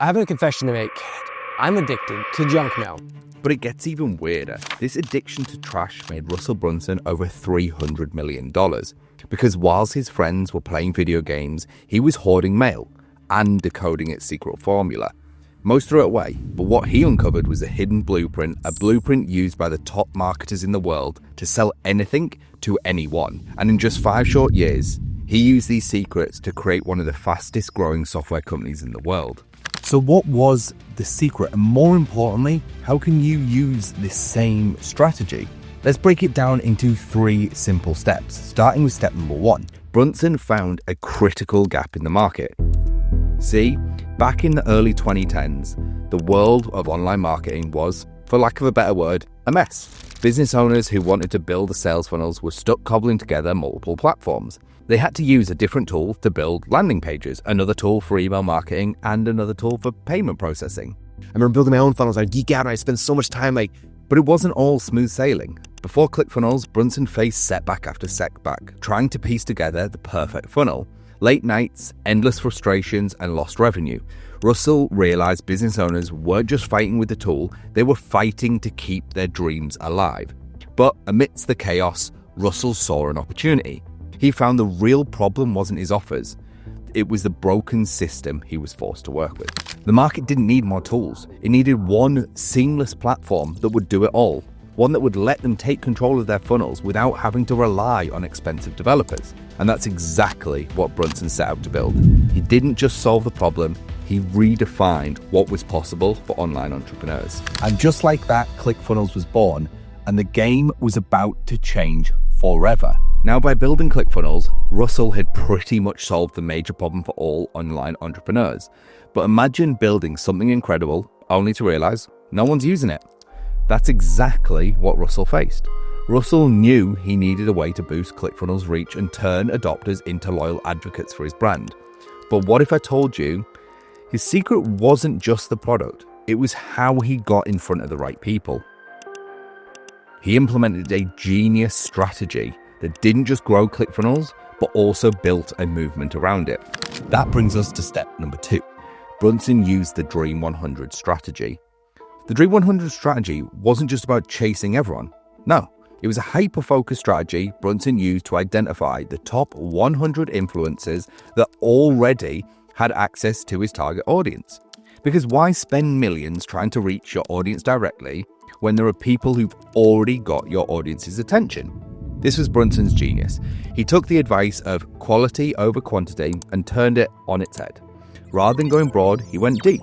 I have a confession to make. I'm addicted to junk mail. But it gets even weirder. This addiction to trash made Russel Brunson over $300 million. Because whilst his friends were playing video games, he was hoarding mail and decoding its secret formula. Most threw it away, but what he uncovered was a hidden blueprint, a blueprint used by the top marketers in the world to sell anything to anyone. And in just 5 short years, he used these secrets to create one of the fastest growing software companies in the world. So what was the secret? And more importantly, how can you use this same strategy? Let's break it down into 3 simple steps, starting with step number 1. Brunson found a critical gap in the market. See, back in the early 2010s, the world of online marketing was, for lack of a better word, a mess. Business owners who wanted to build the sales funnels were stuck cobbling together multiple platforms. They had to use a different tool to build landing pages, another tool for email marketing, and another tool for payment processing. I remember building my own funnels. I'd geek out and I'd spend so much time But it wasn't all smooth sailing. Before ClickFunnels, Brunson faced setback after setback, trying to piece together the perfect funnel. Late nights, endless frustrations, and lost revenue. Russell realized business owners weren't just fighting with the tool, they were fighting to keep their dreams alive. But amidst the chaos, Russell saw an opportunity. He found the real problem wasn't his offers. It was the broken system he was forced to work with. The market didn't need more tools. It needed one seamless platform that would do it all. One that would let them take control of their funnels without having to rely on expensive developers. And that's exactly what Brunson set out to build. He didn't just solve the problem, he redefined what was possible for online entrepreneurs. And just like that, ClickFunnels was born, and the game was about to change forever. Now, by building ClickFunnels, Russell had pretty much solved the major problem for all online entrepreneurs. But imagine building something incredible only to realize no one's using it. That's exactly what Russell faced. Russell knew he needed a way to boost ClickFunnels' reach and turn adopters into loyal advocates for his brand. But what if I told you his secret wasn't just the product, it was how he got in front of the right people. He implemented a genius strategy that didn't just grow ClickFunnels, but also built a movement around it. That brings us to step number 2. Brunson used the Dream 100 strategy. The Dream 100 strategy wasn't just about chasing everyone. No, it was a hyper-focused strategy Brunson used to identify the top 100 influencers that already had access to his target audience. Because why spend millions trying to reach your audience directly when there are people who've already got your audience's attention? This was Brunson's genius. He took the advice of quality over quantity and turned it on its head. Rather than going broad, he went deep.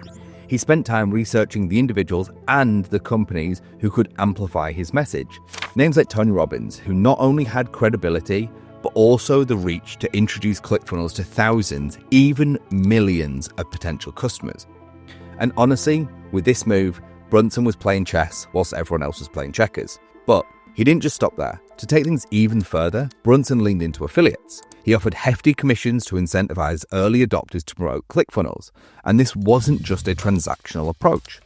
He spent time researching the individuals and the companies who could amplify his message. Names like Tony Robbins, who not only had credibility, but also the reach to introduce ClickFunnels to thousands, even millions of potential customers. And honestly, with this move, Brunson was playing chess whilst everyone else was playing checkers. But he didn't just stop there. To take things even further, Brunson leaned into affiliates. He offered hefty commissions to incentivize early adopters to promote ClickFunnels. And this wasn't just a transactional approach.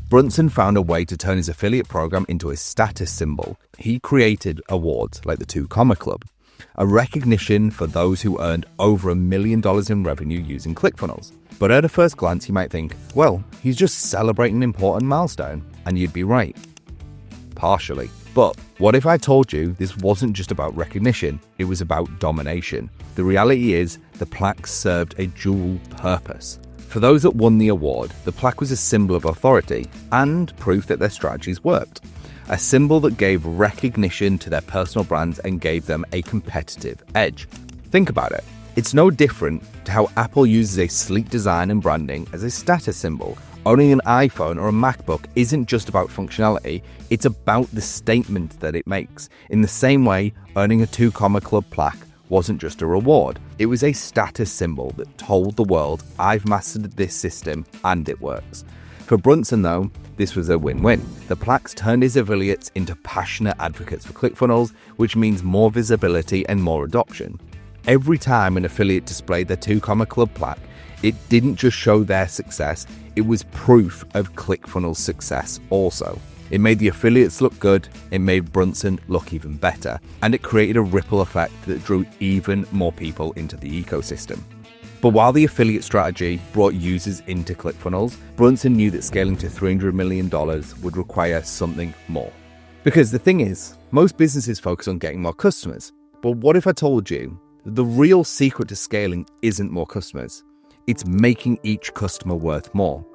Brunson found a way to turn his affiliate program into a status symbol. He created awards like the 2 Comma Club, a recognition for those who earned over $1 million in revenue using ClickFunnels. But at a first glance, you might think, well, he's just celebrating an important milestone. And you'd be right. Partially. But what if I told you this wasn't just about recognition, it was about domination? The reality is, the plaque served a dual purpose. For those that won the award, the plaque was a symbol of authority and proof that their strategies worked. A symbol that gave recognition to their personal brands and gave them a competitive edge. Think about it. It's no different to how Apple uses a sleek design and branding as a status symbol. Owning an iPhone or a MacBook isn't just about functionality, it's about the statement that it makes. In the same way, earning a 2 Comma Club plaque wasn't just a reward, it was a status symbol that told the world, I've mastered this system and it works. For Brunson though, this was a win-win. The plaques turned his affiliates into passionate advocates for ClickFunnels, which means more visibility and more adoption. Every time an affiliate displayed their 2 Comma Club plaque, it didn't just show their success, it was proof of ClickFunnels' success also. It made the affiliates look good, it made Brunson look even better, and it created a ripple effect that drew even more people into the ecosystem. But while the affiliate strategy brought users into ClickFunnels, Brunson knew that scaling to $300 million would require something more. Because the thing is, most businesses focus on getting more customers. But what if I told you that the real secret to scaling isn't more customers? It's making each customer worth more.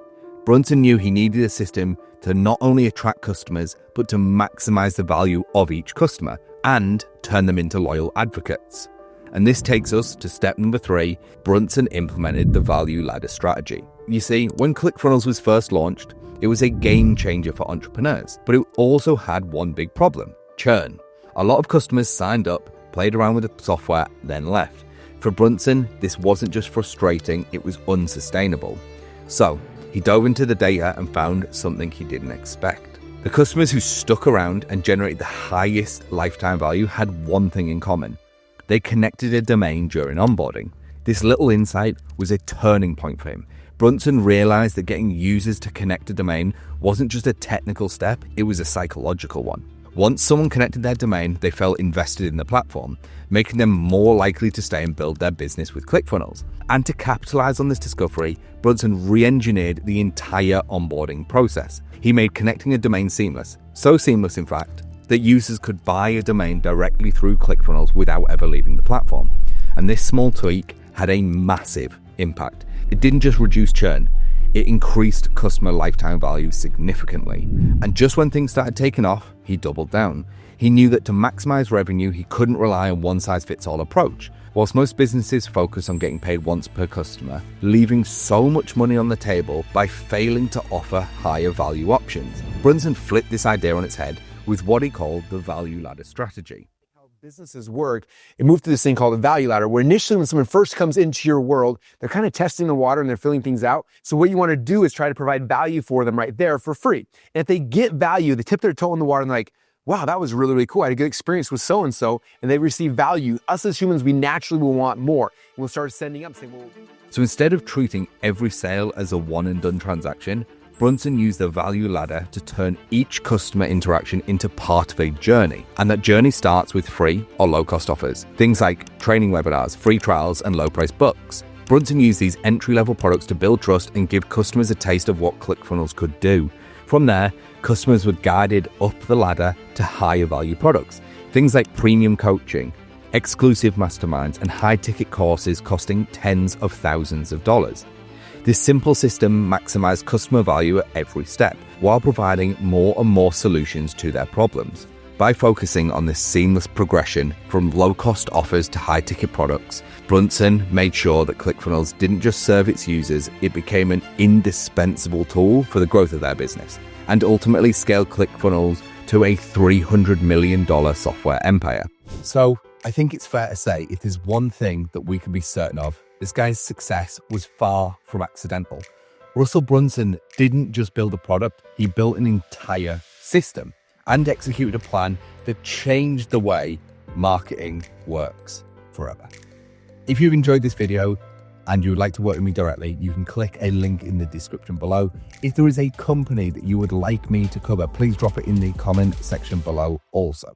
Brunson knew he needed a system to not only attract customers, but to maximize the value of each customer and turn them into loyal advocates. And this takes us to step number 3. Brunson implemented the value ladder strategy. You see, when ClickFunnels was first launched, it was a game changer for entrepreneurs, but it also had one big problem: churn. A lot of customers signed up, played around with the software, then left. For Brunson, this wasn't just frustrating, it was unsustainable. So he dove into the data and found something he didn't expect. The customers who stuck around and generated the highest lifetime value had one thing in common: they connected a domain during onboarding. This little insight was a turning point for him. Brunson realized that getting users to connect a domain wasn't just a technical step, it was a psychological one. Once someone connected their domain, they felt invested in the platform, making them more likely to stay and build their business with ClickFunnels. And to capitalize on this discovery, Brunson re-engineered the entire onboarding process. He made connecting a domain seamless, so seamless in fact, that users could buy a domain directly through ClickFunnels without ever leaving the platform. And this small tweak had a massive impact. It didn't just reduce churn, it increased customer lifetime value significantly. And just when things started taking off, he doubled down. He knew that to maximize revenue, he couldn't rely on one-size-fits-all approach. Whilst most businesses focus on getting paid once per customer, leaving so much money on the table by failing to offer higher value options, Brunson flipped this idea on its head with what he called the value ladder strategy. How businesses work, it moved to this thing called the value ladder, where initially when someone first comes into your world, they're kind of testing the water and they're filling things out. So what you want to do is try to provide value for them right there for free. And if they get value, they tip their toe in the water and they're like, wow, that was really, really cool. I had a good experience with so-and-so, and they receive value. Us as humans, we naturally will want more. And we'll start sending up, saying, well. So instead of treating every sale as a one and done transaction, Brunson used the value ladder to turn each customer interaction into part of a journey. And that journey starts with free or low-cost offers. Things like training webinars, free trials, and low-price books. Brunson used these entry-level products to build trust and give customers a taste of what ClickFunnels could do. From there, customers were guided up the ladder to higher value products. Things like premium coaching, exclusive masterminds, and high-ticket courses costing tens of thousands of dollars. This simple system maximized customer value at every step, while providing more and more solutions to their problems. By focusing on this seamless progression from low-cost offers to high-ticket products, Brunson made sure that ClickFunnels didn't just serve its users, it became an indispensable tool for the growth of their business, and ultimately scaled ClickFunnels to a $300 million software empire. So I think it's fair to say, if there's one thing that we can be certain of, this guy's success was far from accidental. Russel Brunson didn't just build a product, he built an entire system and executed a plan that changed the way marketing works forever. If you've enjoyed this video and you would like to work with me directly, you can click a link in the description below. If there is a company that you would like me to cover, please drop it in the comment section below also.